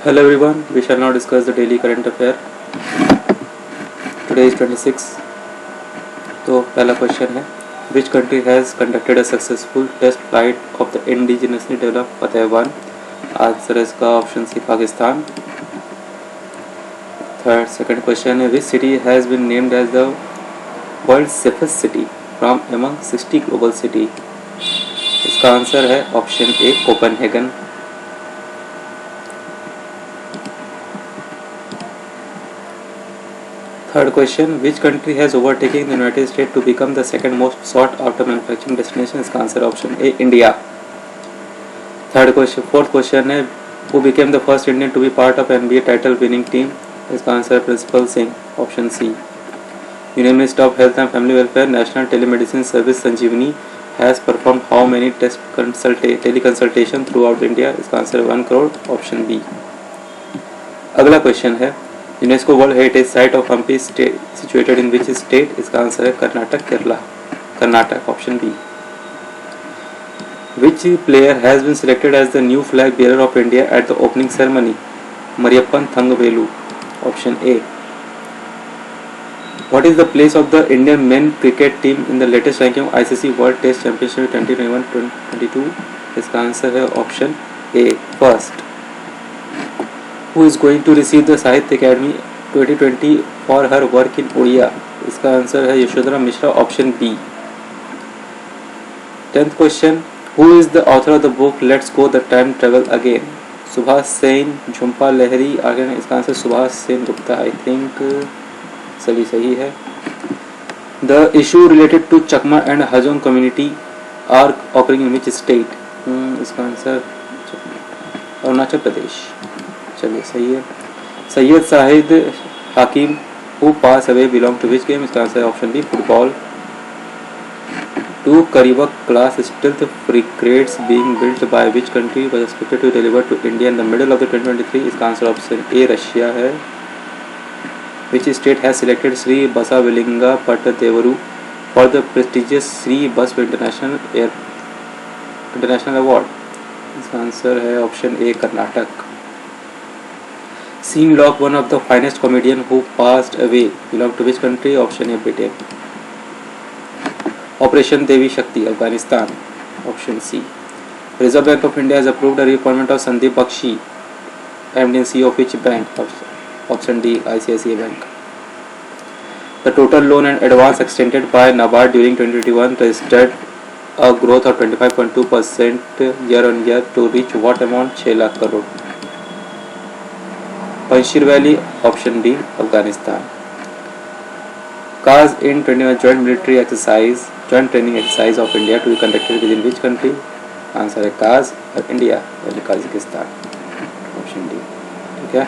Hello everyone, we shall now discuss the daily current affair. Today is 26. तो पहला question है, which country has conducted a successful test flight of the indigenously developed Fateh 1? Answer है इसका option C Pakistan. Second question है, which city has been named as the world's safest city from among 60 global city? इसका answer है option A Copenhagen. Third question, which country has overtaken the United States to become the second most sought after manufacturing destination? इसका answer option A India. Fourth question है, who became the first Indian to be part of NBA title winning team? इसका answer Principal Singh, option C. Union Ministry of Health and Family Welfare National Telemedicine Service Sanjeevani has performed how many teleconsultation throughout India? इसका answer 1 crore, option B. अगला question है, UNESCO world heritage site of Hampi situated in which state? इसका answer है Karnataka, Kerala. Karnataka, option B. Which player has been selected as the new flag bearer of India at the opening ceremony? Mariyappan Thangavelu, option A. What is the place of the Indian men cricket team in the latest ranking of ICC World Test Championship 2021-22? इसका answer है option A, first. Who is going to receive the Sahitya Academy 2020 for her work in Odia? इसका answer है Yashodhara Mishra, option B. 10th question, who is the author of the book Let's Go the Time Travel Again? Subhash Sen, Jhumpa Lahiri, आगे इसका answer Subhash Sen Gupta. I think सभी सही है. The issue related to Chakma and Hajong community are occurring in which state? इसका answer Arunachal Pradesh. चलिए सही है. Syed Shahid Hakim who pass away belong to which game? इसका आंसर है option B, football. 2 Kariwak class stealth frigates being built by which country was expected to deliver to India in the middle of the 2023? इसका answer option A, Russia है. Which state has selected Sri Basavilinga Pattadevaru for the prestigious Sri Basva International Award? इसका answer है option A, Karnataka. Sean Locke, one of the finest comedian who passed away, belong to which country? Option A, Britain. Operation Devi Shakti, Afghanistan, option C. Reserve Bank of India has approved a reappointment of Sandeep Bakshi, MD and CEO of which bank? Option D, ICICI Bank. The total loan and advance extended by NABARD during 2021 registered a growth of 25.2% year on year to reach what amount? 6 lakh crore. Panjshir valley, option D, Afghanistan. Cause in 21 joint military exercise, joint training exercise of India to be conducted within which country? Answer है काज और India यानी Kazakhstan, option D. ठीक है.